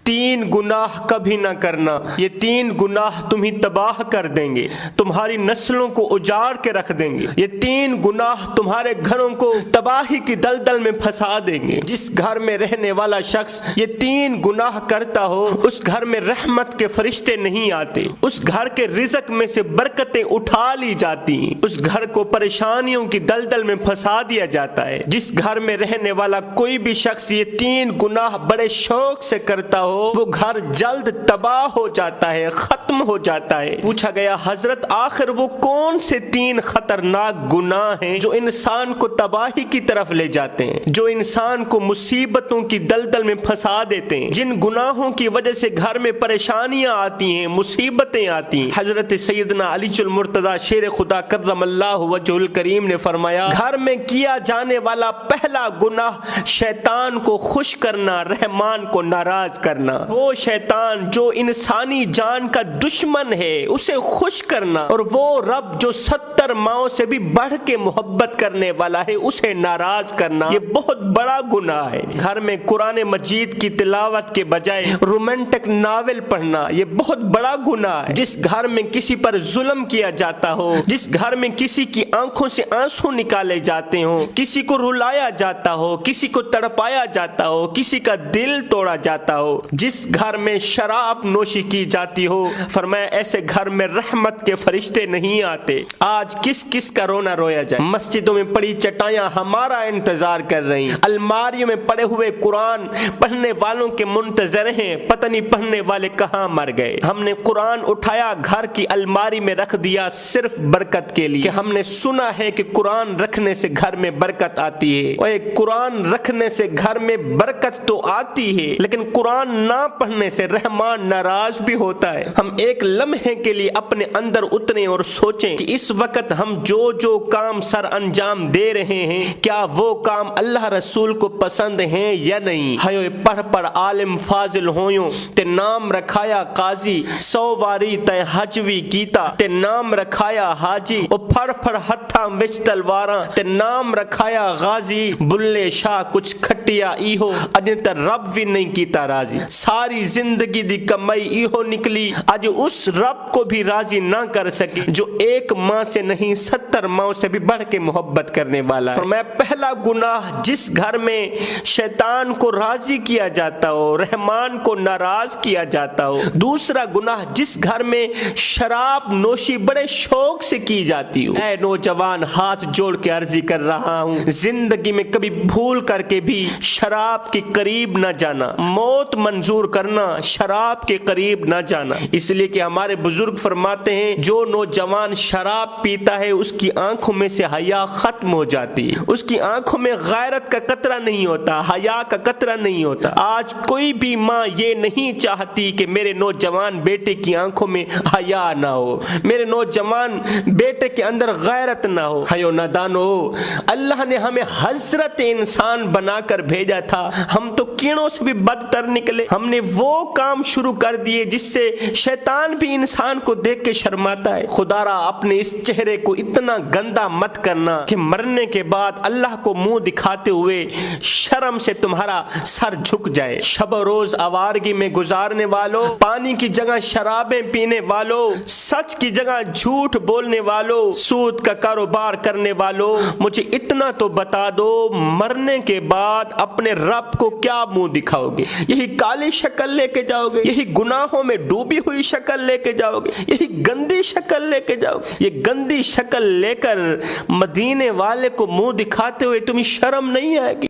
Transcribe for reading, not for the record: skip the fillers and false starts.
तीन गुनाह कभी ना करना, ये तीन गुनाह तुम्हें तबाह कर देंगे, तुम्हारी नस्लों को उजाड़ के रख देंगे। ये तीन गुनाह तुम्हारे घरों को तबाही की दलदल में फंसा देंगे। जिस घर में रहने वाला शख्स ये तीन गुनाह करता हो, उस घर में रहमत के फरिश्ते नहीं आते, उस घर के रिज़्क में से बरकतें उठा ली जाती, उस घर को परेशानियों की दलदल में फंसा दिया जाता है। जिस घर में रहने वाला कोई भी शख्स ये तीन गुनाह बड़े शौक से करता हो, वो घर जल्द तबाह हो जाता है, खत्म हो जाता है। पूछा गया, हजरत आखिर वो कौन से तीन खतरनाक गुनाह हैं जो इंसान को तबाही की तरफ ले जाते हैं, जो इंसान को मुसीबतों की दलदल में फंसा देते हैं, जिन गुनाहों की वजह से घर में परेशानियां आती हैं, मुसीबतें आती हैं। हजरत सैयदना अलीजुल मुर्तजा शेर खुदा कर्रमल्लाहु वजहुल करीम ने फरमाया, घर में किया जाने वाला पहला गुनाह शैतान को खुश करना, रहमान को नाराज करना। वो शैतान जो इंसानी जान का दुश्मन है उसे खुश करना, और वो रब जो 70 माओं से भी बढ़ के मोहब्बत करने वाला है उसे नाराज करना, ये बहुत बड़ा गुनाह है। घर में कुरान मजीद की तिलावत के बजाय रोमांटिक नावल पढ़ना, ये बहुत बड़ा गुनाह है। जिस घर में किसी पर जुल्म किया जाता हो, जिस घर में किसी की आंखों से आंसू निकाले जाते हो, किसी को रुलाया जाता हो, किसी को तड़पाया जाता हो, किसी का दिल तोड़ा जाता हो, जिस घर में शराब नोशी की जाती हो, फरमाया ऐसे घर में रहमत के फरिश्ते नहीं आते। आज किस किस का रोना रोया जाए। मस्जिदों में पड़ी चटाइयां हमारा इंतजार कर रही, अलमारियों में पड़े हुए कुरान पढ़ने वालों के मुंतजर हैं, पता नहीं पढ़ने वाले कहां मर गए। हमने कुरान उठाया, घर की अलमारी में रख दिया सिर्फ बरकत के लिए, कि हमने सुना है कि कुरान रखने से घर में बरकत आती है। और कुरान रखने से घर में बरकत तो आती है, लेकिन कुरान ना पढ़ने से रहमान नाराज भी होता है। हम एक लम्हे के लिए अपने अंदर उतरे और सोचें कि इस वक्त हम जो जो काम सर अंजाम दे रहे हैं, क्या वो काम अल्लाह रसूल को पसंद हैं या नहीं। हयो पढ़ पढ़ आलिम फाजिल होयो ते नाम रखाया काजी, 100 वारी तै हजवी कीता ते नाम रखाया हाजी, ओ फड़ फड़ हत्था विच तलवारा ते नाम रखाया गाजी, बुल्ले शाह कुछ खटिया इहो अज ते रब भी नहीं कीता राजी। सारी जिंदगी दी कमाई इहो निकली, आज उस रब को भी राजी ना कर सकी जो एक माँ से नहीं 70 माँ से भी बढ़ के मोहब्बत करने वाला है। फरमाया पहला गुनाह जिस घर में शैतान को राजी किया जाता हो, रहमान को नाराज किया जाता हो। दूसरा गुनाह जिस घर में शराब नोशी बड़े शौक से की जाती हो। ऐ नौजवान, हाथ जोड़ के अर्जी कर रहा हूँ, जिंदगी में कभी भूल करके भी शराब के करीब न जाना, मौत मंजूर करना, शराब के करीब न जाना। इसलिए कि हमारे बुजुर्ग फरमाते हैं, जो नौजवान शराब पीता है उसकी आंखों में से हया खत्म हो जाती है, उसकी आंखों में गैरत का कतरा नहीं होता, हया का कतरा नहीं होता। आज कोई भी माँ ये नहीं चाहती कि मेरे नौजवान बेटे की आंखों में हया ना हो, मेरे नौजवान बेटे के अंदर गैरत ना हो। हयो नादानो, अल्लाह ने हमें हजरत इंसान बनाकर भेजा था, हम तो कीड़ों से भी बदतर निकले। हमने वो काम शुरू कर दिए जिससे शैतान भी इंसान को देख के शर्माता है। खुदारा अपने इस चेहरे को इतना गंदा मत करना कि मरने के बाद अल्लाह को मुंह दिखाते हुए शर्म से तुम्हारा सर झुक जाए। शब रोज आवारगी में गुजारने वालों, पानी की जगह शराबें पीने वालों, सच की जगह झूठ बोलने वालों, सूद का कारोबार करने वालों, मुझे इतना तो बता दो, मरने के बाद अपने रब को क्या मुंह दिखाओगे? यही काली शक्ल लेके जाओगे? यही गुनाहों में डूबी हुई शक्ल लेके जाओगे? यही गंदी शक्ल लेके जाओगे? ये गंदी शक्ल लेकर मदीने वाले को मुंह दिखाते हुए तुम्हें शर्म नहीं आएगी?